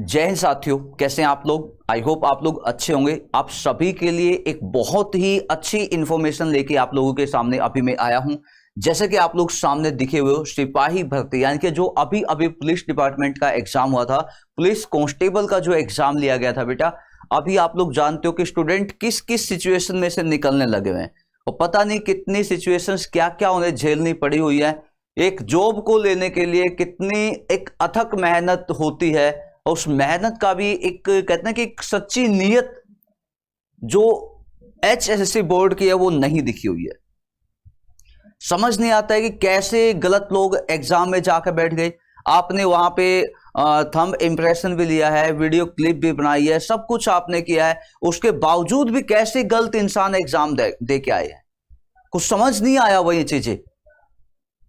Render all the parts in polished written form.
जय हिंद साथियों, कैसे हैं आप लोग। आई होप आप लोग अच्छे होंगे। आप सभी के लिए एक बहुत ही अच्छी इंफॉर्मेशन लेके आप लोगों के सामने अभी मैं आया हूं। जैसे कि आप लोग सामने दिखे हुए हो, सिपाही भर्ती यानी कि जो अभी अभी पुलिस डिपार्टमेंट का एग्जाम हुआ था, पुलिस कांस्टेबल का जो एग्जाम लिया गया था बेटा, अभी आप लोग जानते हो कि स्टूडेंट किस किस सिचुएशन में से निकलने लगे हुए हैं और पता नहीं कितनी सिचुएशंस क्या क्या उन्हें झेलनी पड़ी हुई है। एक जॉब को लेने के लिए कितनी एक अथक मेहनत होती है और उस मेहनत का भी एक कहते हैं कि एक सच्ची नीयत जो एचएसएससी बोर्ड की है वो नहीं दिखी हुई है। समझ नहीं आता है कि कैसे गलत लोग एग्जाम में जाकर बैठ गए। आपने वहां पे थंब इंप्रेशन भी लिया है, वीडियो क्लिप भी बनाई है, सब कुछ आपने किया है, उसके बावजूद भी कैसे गलत इंसान एग्जाम दे के आए हैं, कुछ समझ नहीं आया वही चीजें।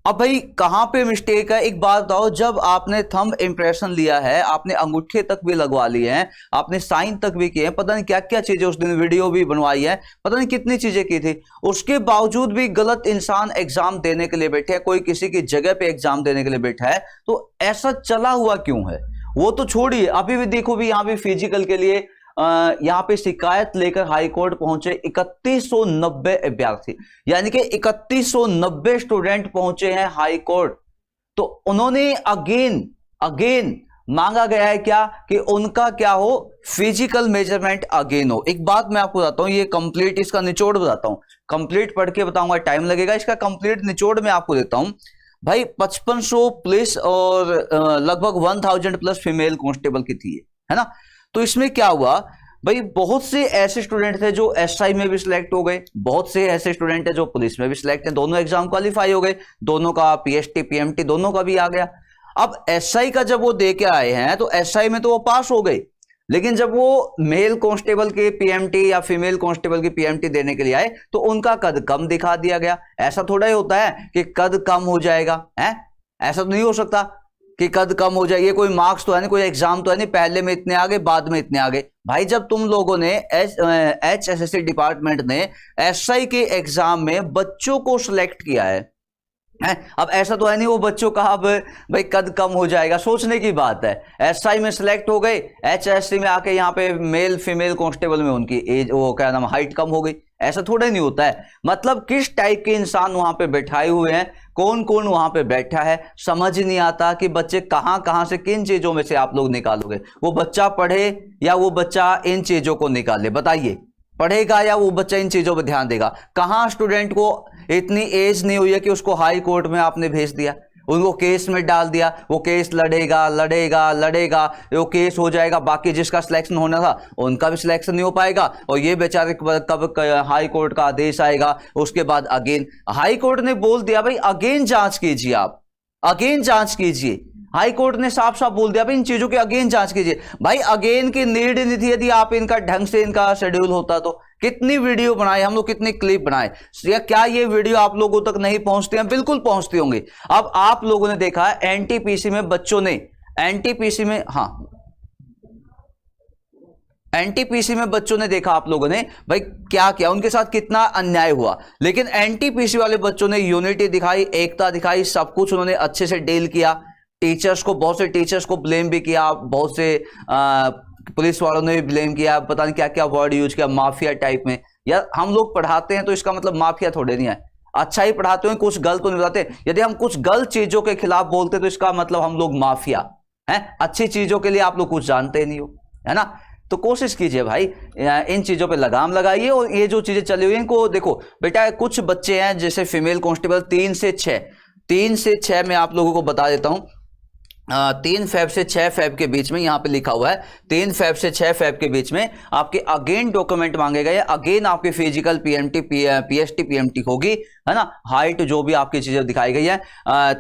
अब भाई कहां पे मिस्टेक है, एक बात बताओ। जब आपने थंब इंप्रेशन लिया है, आपने अंगूठे तक भी लगवा लिए हैं, आपने साइन तक भी किए हैं, पता नहीं क्या क्या चीजें, उस दिन वीडियो भी बनवाई है, पता नहीं कितनी चीजें की थी, उसके बावजूद भी गलत इंसान एग्जाम देने के लिए बैठे हैं, कोई किसी की जगह पे एग्जाम देने के लिए बैठा है। तो ऐसा चला हुआ क्यों है वो तो छोड़िए। अभी भी देखो भी यहाँ पे फिजिकल के लिए यहां पे शिकायत लेकर हाई कोर्ट पहुंचे 3190 अभ्यर्थी, यानी कि 3190 स्टूडेंट पहुंचे हैं हाई कोर्ट। तो उन्होंने अगेन मांगा गया है क्या कि उनका क्या हो, फिजिकल मेजरमेंट अगेन हो। एक बात मैं आपको बताता हूं, ये कंप्लीट इसका निचोड़ बताता हूं, कंप्लीट पढ़ के बताऊंगा, टाइम लगेगा। इसका कंप्लीट निचोड़ मैं आपको देता हूं भाई। 5500 पुलिस और लगभग 1000 प्लस फीमेल कांस्टेबल की थी, है ना। तो इसमें क्या हुआ भाई, बहुत से ऐसे स्टूडेंट थे जो एसआई में भी सिलेक्ट हो गए, बहुत से ऐसे स्टूडेंट है जो पुलिस में भी सिलेक्ट हैं, दोनों एग्जाम क्वालिफाई हो गए, दोनों का पीएसटी पीएमटी दोनों का भी आ गया। अब एसआई का जब वो दे के आए हैं तो एसआई में तो वो पास हो गए, लेकिन जब वो मेल कांस्टेबल के पीएमटी या फीमेल कांस्टेबल की पीएमटी देने के लिए आए तो उनका कद कम दिखा दिया गया। ऐसा थोड़ा ही होता है कि कद कम हो जाएगा, है ऐसा तो नहीं हो सकता कि कद कम हो जाए। ये कोई मार्क्स तो है नहीं, कोई एग्जाम तो है नहीं, पहले में इतने आगे बाद में इतने आगे। भाई जब तुम लोगों ने एचएसएससी डिपार्टमेंट ने एसआई के एग्जाम में बच्चों को सिलेक्ट किया है, अब ऐसा तो है नहीं वो बच्चों का अब भाई कद कम हो जाएगा, सोचने की बात है। एसआई में सिलेक्ट हो गए, एचएससी में आके यहाँ पे मेल फीमेल कांस्टेबल में उनकी एज वो क्या नाम हाइट कम हो गई, ऐसा थोड़ा नहीं होता है। मतलब किस टाइप के इंसान वहां पे बैठाए हुए हैं, कौन कौन वहां पे बैठा है, समझ नहीं आता कि बच्चे कहां कहां से किन चीजों में से आप लोग निकालोगे। वो बच्चा पढ़े या वो बच्चा इन चीजों को निकाले, बताइए, पढ़ेगा या वो बच्चा इन चीजों पर ध्यान देगा। कहां स्टूडेंट को इतनी एज नहीं हुई है कि उसको हाई कोर्ट में आपने भेज दिया, उनको केस में डाल दिया, वो केस लड़ेगा लड़ेगा लड़ेगा, वो केस हो जाएगा, बाकी जिसका सिलेक्शन होना था उनका भी सिलेक्शन नहीं हो पाएगा, और ये बेचारे कब हाई कोर्ट का आदेश आएगा, उसके बाद अगेन हाई कोर्ट ने बोल दिया भाई अगेन जांच कीजिए, आप अगेन जांच कीजिए। हाई कोर्ट ने साफ साफ बोल दिया भाई इन चीजों की अगेन जांच कीजिए। भाई अगेन की नीड नहीं थी, यदि आप इनका ढंग से इनका शेड्यूल होता तो। कितनी वीडियो बनाए हम लोग, कितनी क्लिप बनाए, क्या ये वीडियो आप लोगों तक नहीं पहुंचती हैं? बिल्कुल पहुंचती होंगी। अब आप लोगों ने देखा एनटीपीसी में बच्चों ने एनटीपीसी में एनटीपीसी में बच्चों ने देखा आप लोगों ने भाई क्या क्या उनके साथ कितना अन्याय हुआ, लेकिन एनटीपीसी वाले बच्चों ने यूनिटी दिखाई, एकता दिखाई, सब कुछ उन्होंने अच्छे से डील किया। टीचर्स को, बहुत से टीचर्स को ब्लेम भी किया, बहुत से पुलिस वालों ने भी ब्लेम किया, पता नहीं क्या क्या वर्ड यूज किया, माफिया टाइप में। यार हम लोग पढ़ाते हैं तो इसका मतलब माफिया थोड़े नहीं है, अच्छा ही पढ़ाते हैं, कुछ गलत तो नहीं बताते। यदि हम कुछ गलत चीजों के खिलाफ बोलते तो इसका मतलब हम लोग माफिया हैं, अच्छी चीजों के लिए आप लोग कुछ जानते नहीं हो, है ना। तो कोशिश कीजिए भाई इन चीजों पे लगाम लगाइए, और ये जो चीजें चली हुई हैं इनको देखो बेटा। कुछ बच्चे हैं जैसे फीमेल कांस्टेबल 3 से 6 मैं आप लोगों को बता देता हूं, 3 फेब से 6 फेब के बीच में यहां पे लिखा हुआ है, 3 फेब से 6 फेब के बीच में आपके अगेन डॉक्यूमेंट मांगे गए, अगेन आपके फिजिकल पीएमटी पीएसटी पीएमटी होगी, है ना। हाइट जो भी आपकी चीजें दिखाई गई है,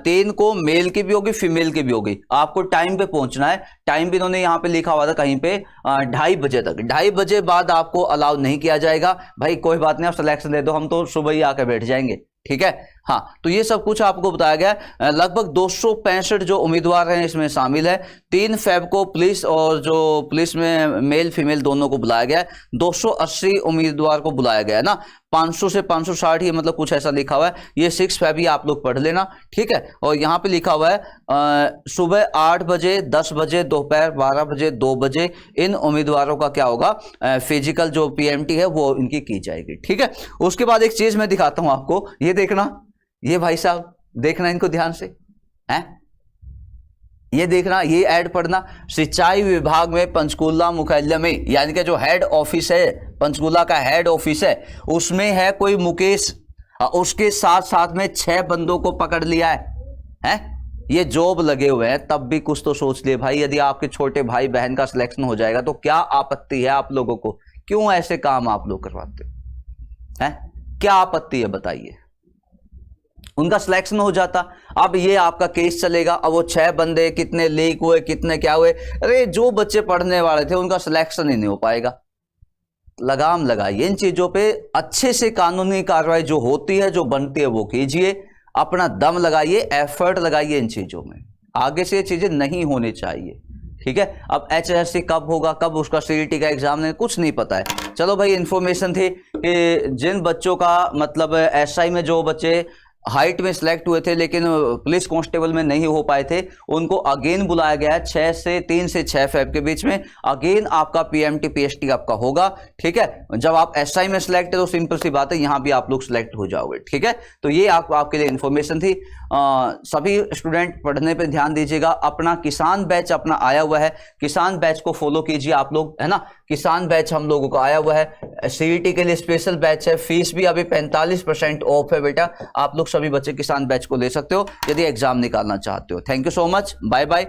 3 को मेल की भी होगी फीमेल की भी होगी। आपको टाइम पे पहुंचना है, टाइम भी इन्होंने यहाँ पे लिखा हुआ था कहीं पे 2:30 बजे तक, 2:30 बजे बाद आपको अलाउ नहीं किया जाएगा। भाई कोई बात नहीं, आप सिलेक्शन दे दो, हम तो सुबह ही आकर बैठ जाएंगे, ठीक है। हाँ, तो ये सब कुछ आपको बताया गया। लगभग 265 जो उम्मीदवार हैं इसमें शामिल है। 3 फेब को पुलिस और जो पुलिस में मेल फीमेल दोनों को बुलाया गया है। 280 उम्मीदवार को बुलाया गया है ना। 500 से 560 ही मतलब कुछ ऐसा लिखा हुआ है। ये 6 फेब ही आप लोग पढ़ लेना, ठीक है। और यहाँ पे लिखा हुआ है सुबह 8 बजे, 10 बजे, दोपहर 12 बजे, 2 बजे इन उम्मीदवारों का क्या होगा, फिजिकल जो पीएमटी है वो इनकी की जाएगी, ठीक है। उसके बाद एक चीज मैं दिखाता हूं आपको, ये देखना, ये भाई साहब देखना इनको ध्यान से, हैं, ये देखना, ये ऐड पढ़ना। सिंचाई विभाग में पंचकूला मुख्यालय में, यानी कि जो हेड ऑफिस है, पंचकूला का हेड ऑफिस है, उसमें है कोई मुकेश, उसके साथ साथ में 6 बंदों को पकड़ लिया है? ये जॉब लगे हुए हैं, तब भी कुछ तो सोच लिए भाई। यदि आपके छोटे भाई बहन का सिलेक्शन हो जाएगा तो क्या आपत्ति है आप लोगों को? क्यों ऐसे काम आप लोग करवाते हैं? क्या आपत्ति है बताइए? उनका सिलेक्शन हो जाता, अब ये आपका केस चलेगा। अब वो 6 बंदे कितने लीक हुए, कितने क्या हुए, अरे जो बच्चे पढ़ने वाले थे उनका सिलेक्शन ही नहीं हो पाएगा। लगाम लगाइए इन चीजों पे, अच्छे से कानूनी कार्रवाई जो होती है, जो बनती है वो कीजिए, अपना दम लगाइए, एफर्ट लगाइए इन चीजों में। आगे से ये चीजें नहीं होनी चाहिए, ठीक है। अब HSC कब होगा, कब उसका CET का एग्जाम, नहीं कुछ नहीं पता है। चलो भाई, इंफॉर्मेशन थी कि जिन बच्चों का मतलब SI में जो बच्चे हाइट में सिलेक्ट हुए थे लेकिन पुलिस कांस्टेबल में नहीं हो पाए थे, उनको अगेन बुलाया गया है 3 से 6 फेब के बीच में। अगेन आपका PMT PST आपका होगा, ठीक है। जब आप SI में सिलेक्ट है तो सिंपल सी बात है, यहां भी आप लोग सिलेक्ट हो जाओगे, ठीक है। तो ये आपके लिए इंफॉर्मेशन थी। सभी स्टूडेंट पढ़ने पे ध्यान दीजिएगा। अपना किसान बैच अपना आया हुआ है, किसान बैच को फॉलो कीजिए आप लोग, है ना। किसान बैच हम लोगों को आया हुआ है, CET के लिए स्पेशल बैच है। फीस भी अभी 45% ऑफ है बेटा। आप लोग सभी बच्चे किसान बैच को ले सकते हो यदि एग्जाम निकालना चाहते हो। Thank you so much, bye bye.